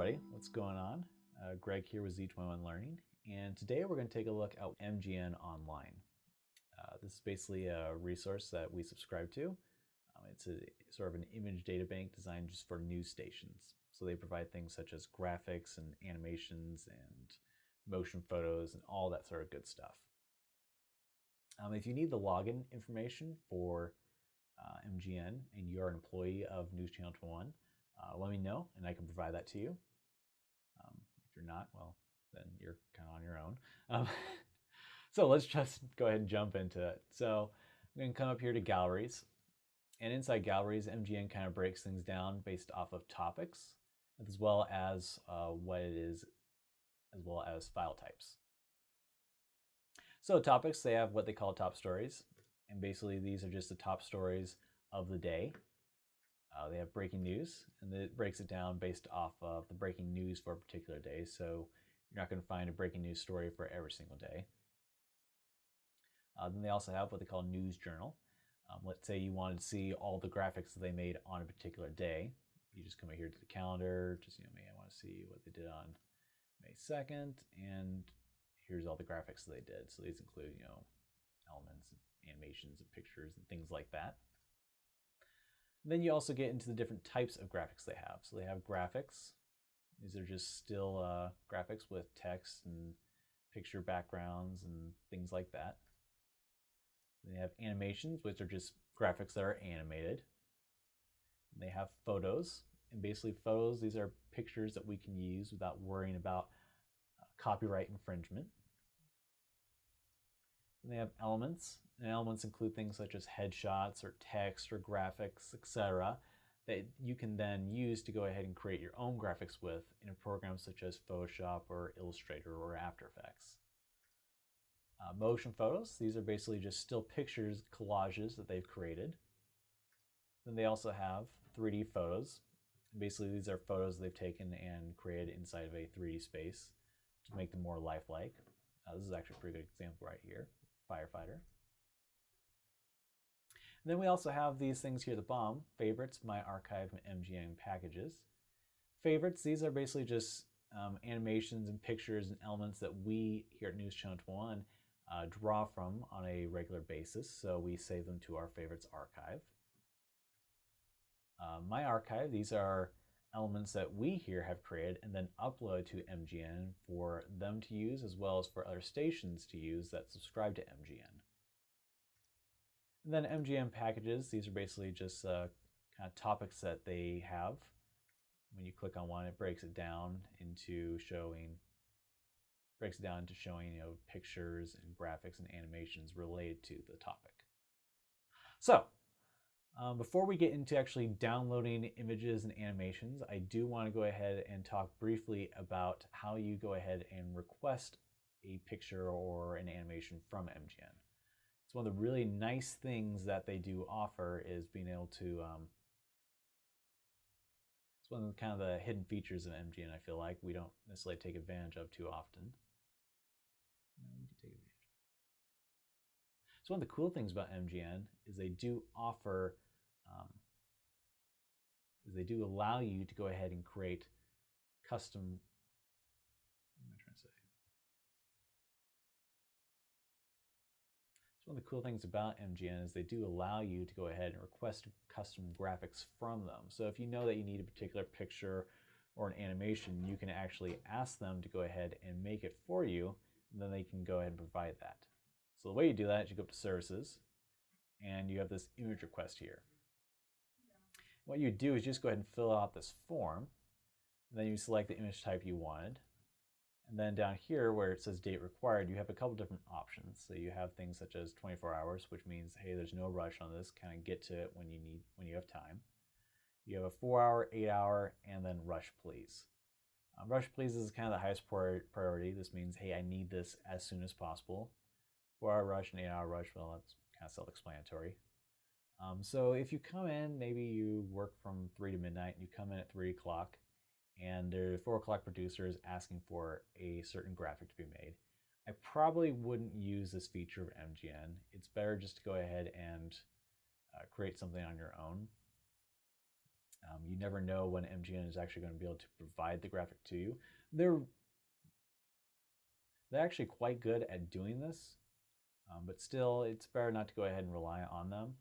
everybody, what's going on? Greg here with Z21 Learning, and today we're going to take a look at MGN Online. This is basically a resource that we subscribe to. It's a sort of an image data bank designed just for news stations. So they provide things such as graphics and animations and motion photos and all that sort of good stuff. If you need the login information for MGN and you're an employee of News Channel 21, let me know and I can provide that to you. If you're not, well, then you're kind of on your own. So let's just go ahead and jump into it. So I'm going to come up here to galleries, and inside galleries, MGN kind of breaks things down based off of topics, as well as what it is, as well as file types. So topics, they have what they call top stories, and basically these are just the top stories of the day. They have breaking news, and it breaks it down based off of the breaking news for a particular day. So you're not going to find a breaking news story for every single day. Then they also have what they call news journal. Let's say you wanted to see all the graphics that they made on a particular day. You just come over here to the calendar, just maybe I want to see what they did on May 2nd, and here's all the graphics that they did. So these include elements, animations, and pictures, and things like that. Then you also get into the different types of graphics they have. So they have graphics. These are just still graphics with text and picture backgrounds and things like that. They have animations, which are just graphics that are animated. And they have photos, and basically photos, these are pictures that we can use without worrying about copyright infringement. And they have elements, and elements include things such as headshots or text or graphics, etc., that you can then use to go ahead and create your own graphics with in a program such as Photoshop or Illustrator or After Effects. Motion photos, these are basically just still pictures, collages that they've created. Then they also have 3D photos. Basically, these are photos they've taken and created inside of a 3D space to make them more lifelike. This is actually a pretty good example right here, firefighter. And then we also have these things here at the bottom, favorites, my archive, and MGN packages. Favorites, these are basically just animations and pictures and elements that we here at News Channel 21 draw from on a regular basis, so we save them to our favorites archive. My archive, these are elements that we here have created and then upload to MGN for them to use, as well as for other stations to use that subscribe to MGN. And then MGN packages, these are basically just kind of topics that they have. When you click on one, it breaks it down into showing pictures and graphics and animations related to the topic. So before we get into actually downloading images and animations, I do want to go ahead and talk briefly about how you go ahead and request a picture or an animation from MGN. It's one of the really nice things that they do offer is being able to it's one of the kind of the hidden features of MGN I feel like we don't necessarily take advantage of too often. We can take advantage. So one of the cool things about MGN is they do offer, they do allow you to go ahead and create custom, what am I trying to say? So one of the cool things about MGN is they do allow you to go ahead and request custom graphics from them. So if you know that you need a particular picture or an animation, you can actually ask them to go ahead and make it for you, and then they can go ahead and provide that. So the way you do that is you go up to Services, and you have this image request here. What you do is just go ahead and fill out this form, and then you select the image type you wanted. And then down here where it says date required, you have a couple different options. So you have things such as 24 hours, which means, hey, there's no rush on this, kind of get to it when you have time. You have a 4-hour, 8-hour, and then rush please. Rush please is kind of the highest priority. This means, hey, I need this as soon as possible. 4-hour rush and 8-hour rush, well, that's kind of self-explanatory. So if you come in, maybe you work from 3 to midnight, and you come in at 3 o'clock, and the 4 o'clock producer is asking for a certain graphic to be made, I probably wouldn't use this feature of MGN. It's better just to go ahead and create something on your own. You never know when MGN is actually going to be able to provide the graphic to you. They're actually quite good at doing this, but still, it's better not to go ahead and rely on them.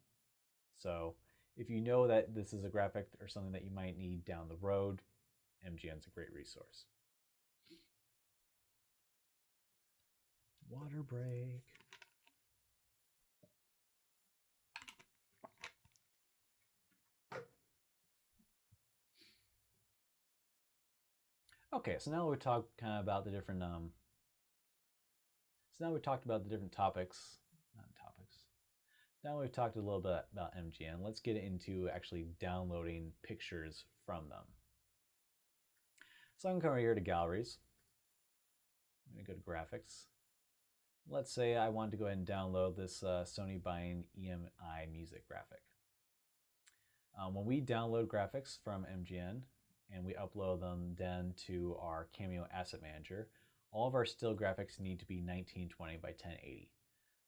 So if you know that this is a graphic or something that you might need down the road, MGN's a great resource. Water break. Okay, so now we talked kind of about the different. So now we talked about the different topics, not topics. Now we've talked a little bit about MGN. Let's get into actually downloading pictures from them. So I'm going to come over here to galleries. I'm going to go to graphics. Let's say I wanted to go ahead and download this Sony buying EMI music graphic. When we download graphics from MGN and we upload them then to our Cameo Asset Manager, all of our still graphics need to be 1920 by 1080.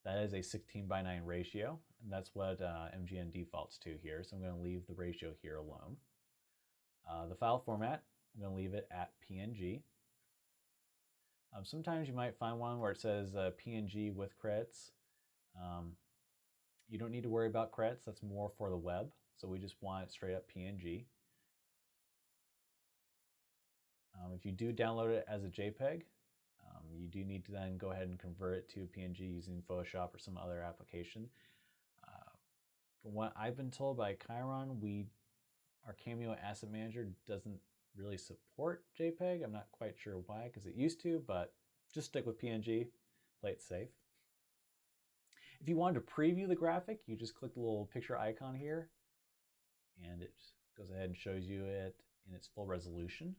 That is a 16:9 ratio, and that's what MGN defaults to here, so I'm going to leave the ratio here alone. The file format, I'm going to leave it at PNG. Sometimes you might find one where it says PNG with credits. You don't need to worry about credits, that's more for the web, so we just want it straight up PNG. If you do download it as a JPEG, you do need to then go ahead and convert it to PNG using Photoshop or some other application. From what I've been told by Chiron, our Cameo Asset Manager doesn't really support JPEG. I'm not quite sure why, because it used to, but just stick with PNG, play it safe. If you wanted to preview the graphic, you just click the little picture icon here, and it goes ahead and shows you it in its full resolution.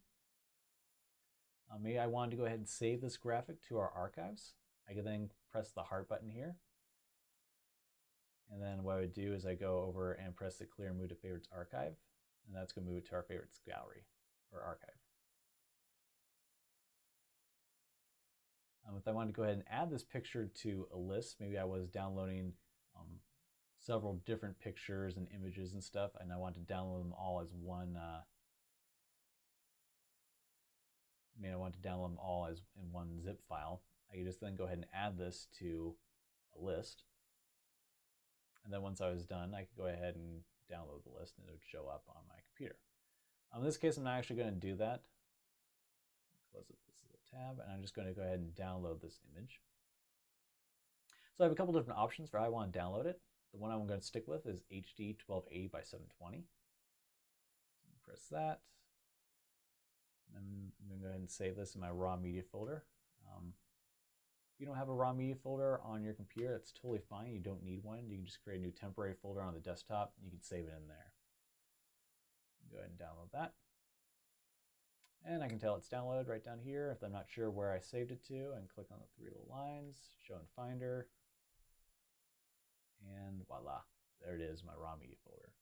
Maybe I wanted to go ahead and save this graphic to our archives. I could then press the heart button here. And then what I would do is I go over and press the clear move to favorites archive, and that's going to move it to our favorites gallery or archive. If I wanted to go ahead and add this picture to a list, maybe I was downloading several different pictures and images and stuff, and I want to download them all as one. I want to download them all as in one zip file. I could just then go ahead and add this to a list. And then once I was done, I could go ahead and download the list and it would show up on my computer. In this case, I'm not actually going to do that. Close up this little tab, and I'm just going to go ahead and download this image. So I have a couple different options for how I want to download it. The one I'm going to stick with is HD 1280 by 720. So press that. And I'm going to go ahead and save this in my raw media folder. If you don't have a raw media folder on your computer, that's totally fine. You don't need one. You can just create a new temporary folder on the desktop. You can save it in there. Go ahead and download that. And I can tell it's downloaded right down here. If I'm not sure where I saved it to, I can click on the three little lines, show in Finder, and voila, there it is, my raw media folder.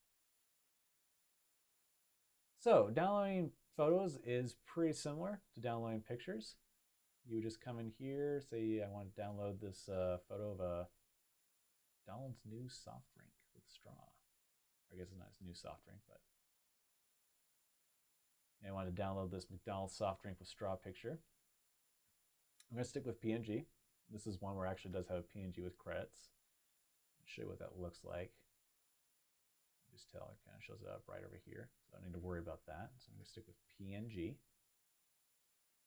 So downloading photos is pretty similar to downloading pictures. You would just come in here, say I want to download this photo of Donald's new soft drink with straw. I guess it's not his new soft drink, but I want to download this McDonald's soft drink with straw picture. I'm going to stick with PNG. This is one where it actually does have a PNG with credits. I'll show you what that looks like. Just tell it kind of shows it up right over here. So I don't need to worry about that. So I'm going to stick with PNG.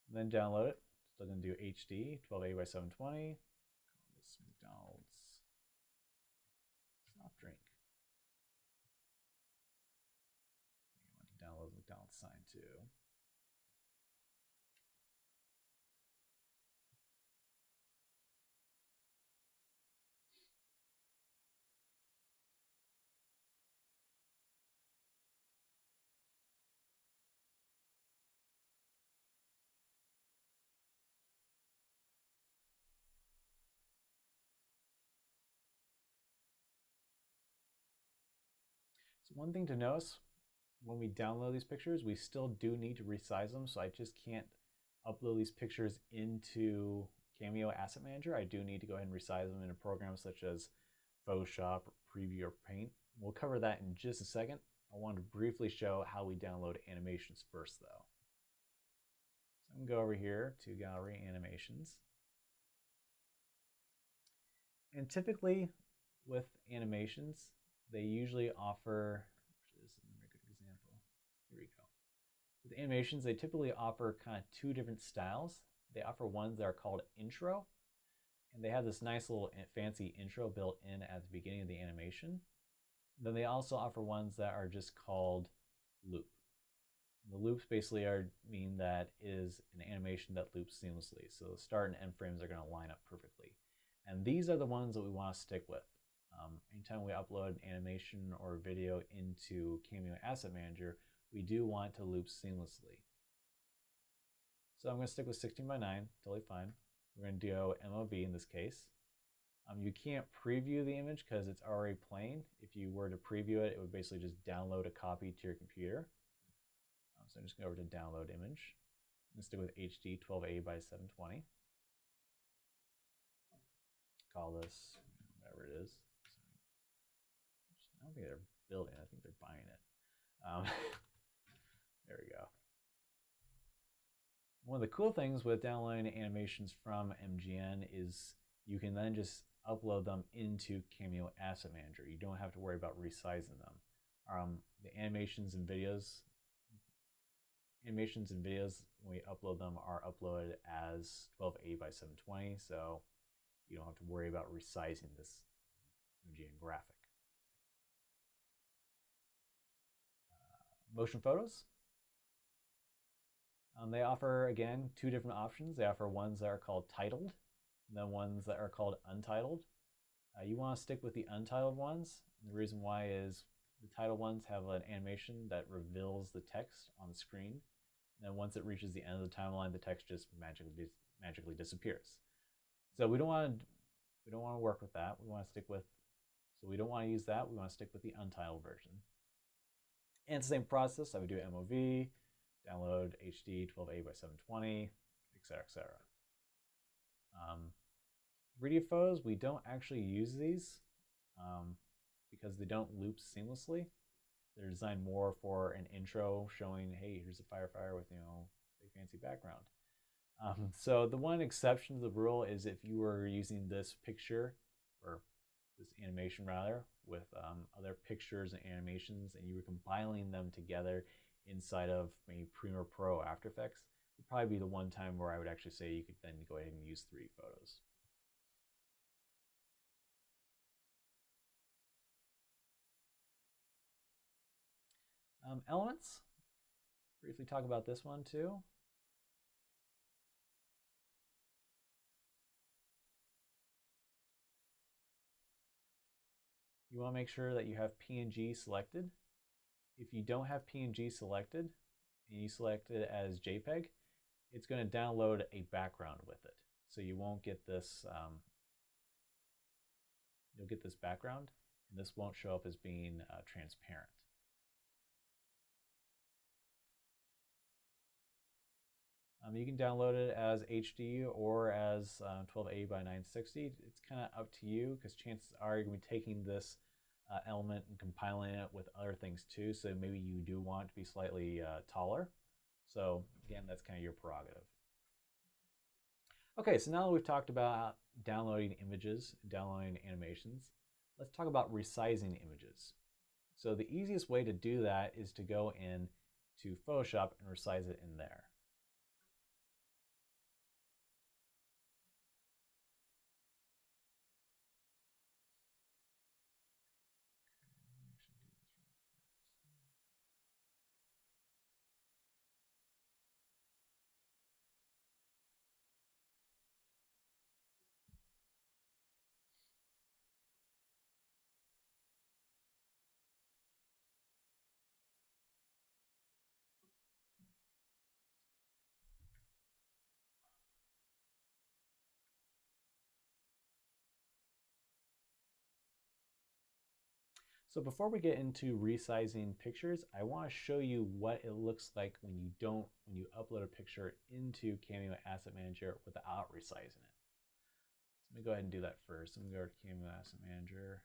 And then download it. Still going to do HD 1280 by 720. Call this McDonald's soft drink. You want to download the McDonald's sign too. So one thing to notice, when we download these pictures, we still do need to resize them, so I just can't upload these pictures into Cameo Asset Manager. I do need to go ahead and resize them in a program such as Photoshop, Preview, or Paint. We'll cover that in just a second. I I wanted to briefly show how we download animations first though. So I'm going to go over here to Gallery Animations. And typically with animations, they usually offer, actually this isn't a very good example. Here we go. With animations, they typically offer kind of two different styles. They offer ones that are called intro, and they have this nice little fancy intro built in at the beginning of the animation. Then they also offer ones that are just called loop. The loops basically mean that is an animation that loops seamlessly. So the start and end frames are going to line up perfectly. And these are the ones that we want to stick with. Anytime we upload an animation or video into Cameo Asset Manager, we do want to loop seamlessly. So I'm going to stick with 16 by 9, totally fine. We're going to do MOV in this case. You can't preview the image because it's already playing. If you were to preview it, it would basically just download a copy to your computer. So I'm just going to go over to download image. I'm going to stick with HD 1280 by 720. Call this whatever it is. I don't think they're building it. I think they're buying it. There we go. One of the cool things with downloading animations from MGN is you can then just upload them into Cameo Asset Manager. You don't have to worry about resizing them. The animations and videos, when we upload them, are uploaded as 1280 by 720, so you don't have to worry about resizing this MGN graphic. Motion photos. They offer, again, two different options. They offer ones that are called titled, and then ones that are called untitled. You want to stick with the untitled ones. And the reason why is the titled ones have an animation that reveals the text on the screen. And then once it reaches the end of the timeline, the text just magically disappears. So we don't want to work with that. We want to stick with, so we don't want to use that. We want to stick with the untitled version. And it's the same process. I would do MOV, download HD 1280 by 720, etc., etc. 3D photos, we don't actually use these because they don't loop seamlessly. They're designed more for an intro showing, hey, here's a firefighter with, big fancy background. So the one exception to the rule is if you were using this picture, or this animation rather, with other pictures and animations, and you were compiling them together inside of maybe Premiere Pro or After Effects, would probably be the one time where I would actually say you could then go ahead and use 3D photos. Elements, briefly talk about this one too. You want to make sure that you have PNG selected. If you don't have PNG selected and you select it as JPEG, it's going to download a background with it. So you won't get this, you'll get this background, and this won't show up as being transparent. You can download it as HD or as 1280 by 960. It's kind of up to you because chances are you're going to be taking this element and compiling it with other things too. So maybe you do want it to be slightly taller. So again, that's kind of your prerogative. Okay, so now that we've talked about downloading images, downloading animations, let's talk about resizing images. So the easiest way to do that is to go in to Photoshop and resize it in there. So before we get into resizing pictures, I want to show you what it looks like when you upload a picture into Cameo Asset Manager without resizing it. So let me go ahead and do that first. I'm going to go to Cameo Asset Manager,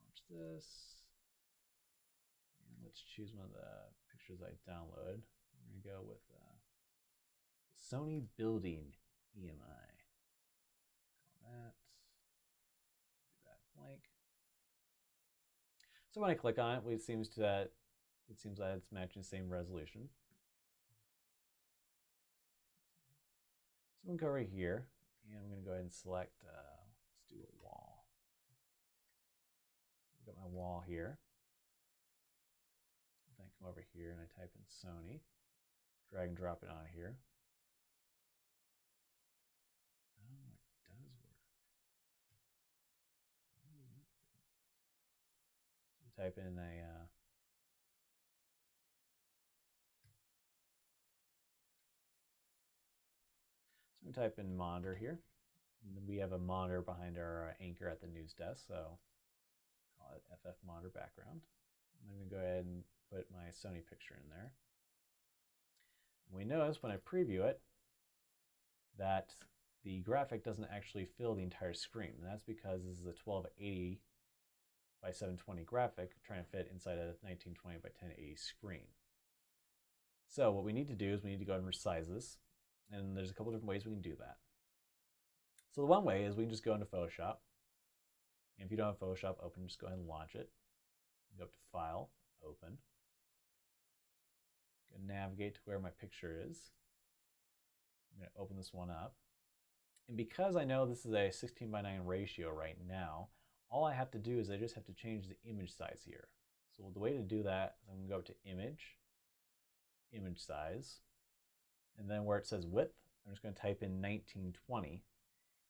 launch this, and let's let's choose one of the pictures I downloaded. We're going to go with Sony Building EMI. Call that. Do that blank. So when I click on it, it seems that it's matching the same resolution. So I'm going to go right here, and I'm going to go ahead and select, let's do a wall. I've got my wall here. Then I come over here and I type in Sony, drag and drop it on here. Oh, it does work. So type in a so we type in monitor here. And we have a monitor behind our anchor at the news desk, so call it FF monitor background. I'm going to go ahead and put my Sony picture in there. And we notice when I preview it that the graphic doesn't actually fill the entire screen. And that's because this is a 1280 by 720 graphic trying to fit inside a 1920 by 1080 screen. So what we need to do is we need to go ahead and resize this. And there's a couple different ways we can do that. So the one way is we can just go into Photoshop. And if you don't have Photoshop open, just go ahead and launch it. Go up to File, Open. Go navigate to where my picture is. I'm going to open this one up. And because I know this is a 16:9 ratio right now, all I have to do is I just have to change the image size here. So the way to do that is I'm going to go up to Image, Image Size, and then where it says Width, I'm just going to type in 1920.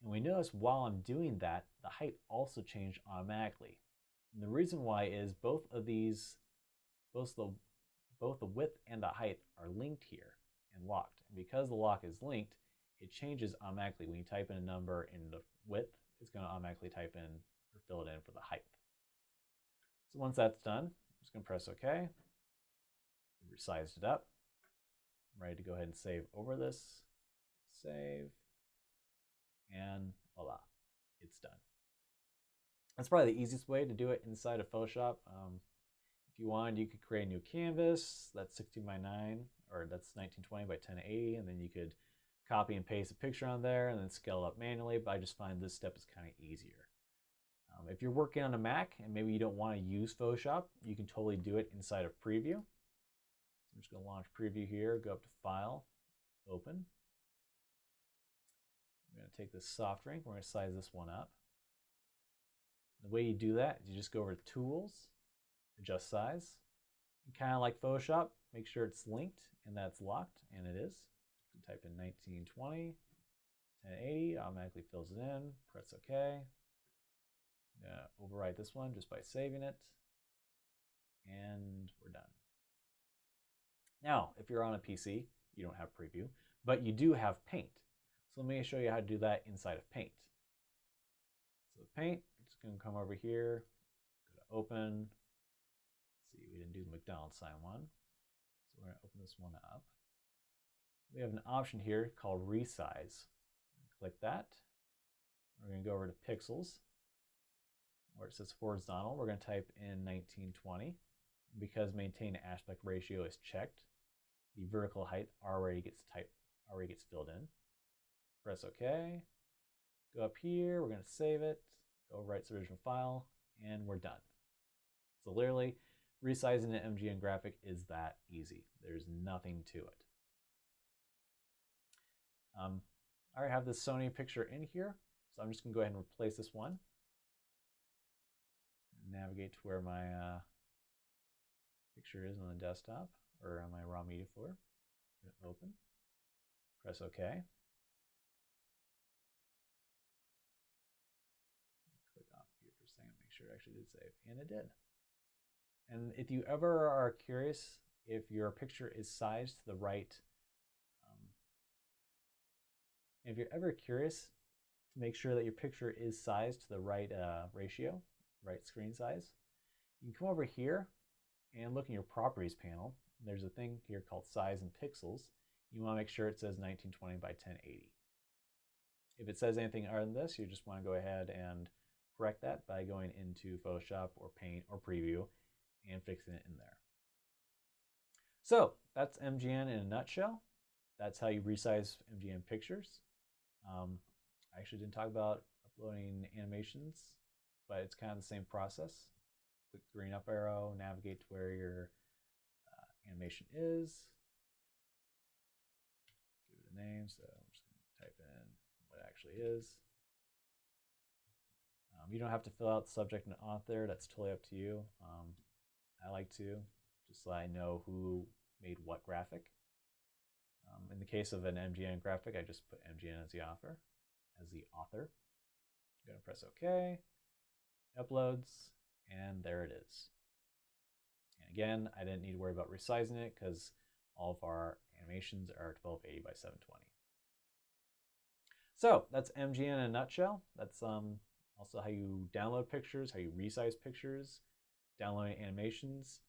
And we notice while I'm doing that, the height also changed automatically. And the reason why is both of these, both the width and the height are linked here and locked. And because the lock is linked, it changes automatically. When you type in a number in the width, it's going to automatically type in or fill it in for the height. So once that's done, I'm just going to press OK. We've resized it up. I'm ready to go ahead and save over this. Save. And voila, it's done. That's probably the easiest way to do it inside of Photoshop. If you wanted, you could create a new canvas that's 16:9, or that's 1920 by 1080, and then you could copy and paste a picture on there and then scale it up manually, but I just find this step is kind of easier. If you're working on a Mac and maybe you don't want to use Photoshop, you can totally do it inside of Preview. So I'm just going to launch Preview here, go up to File, Open. I'm going to take this soft drink, we're going to size this one up. The way you do that is you just go over to Tools, Adjust Size. And kind of like Photoshop, make sure it's linked and that's locked, and it is. You type in 1920, 1080, automatically fills it in, press OK. I'm going to overwrite this one just by saving it, and we're done. Now, if you're on a PC, you don't have Preview, but you do have Paint. So let me show you how to do that inside of Paint. So with Paint, I'm just going to come over here, go to Open. Let's see, we didn't do the McDonald's sign one. So we're going to open this one up. We have an option here called Resize. Click that. We're going to go over to Pixels, where it says horizontal. We're going to type in 1920. Because maintain aspect ratio is checked, the vertical height already gets filled in. Press OK. Go up here, we're going to save it, go write the original file, and we're done. So literally, resizing an MGN graphic is that easy. There's nothing to it. I already have this Sony picture in here, so I'm just going to go ahead and replace this one. Navigate to where my picture is on the desktop, or on my raw media folder. Open. Press OK. Click off here for a second, make sure it actually did save, and it did. And if you ever are curious if your picture is sized to the right, if you're ever curious to make sure that your picture is sized to the right ratio, right screen size, you can come over here and look in your Properties panel. There's a thing here called Size and Pixels. You want to make sure it says 1920 by 1080. If it says anything other than this, you just want to go ahead and correct that by going into Photoshop or Paint or Preview and fixing it in there. So that's MGN in a nutshell. That's how you resize MGN pictures. I actually didn't talk about uploading animations, but it's kind of the same process. Click the green up arrow, navigate to where your animation is. Give it a name, so I'm just going to type in what it actually is. You don't have to fill out the subject and author. That's totally up to you. I like to, just so I know who made what graphic. In the case of an MGN graphic, I just put MGN as the author. I'm going to press OK. It uploads, and there it is. And again, I didn't need to worry about resizing it because all of our animations are 1280 by 720. So that's MGN in a nutshell. That's also how you download pictures, how you resize pictures, downloading animations,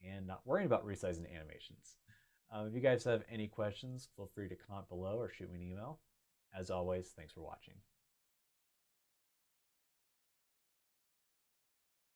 and not worrying about resizing animations. If you guys have any questions, feel free to comment below or shoot me an email. As always, thanks for watching.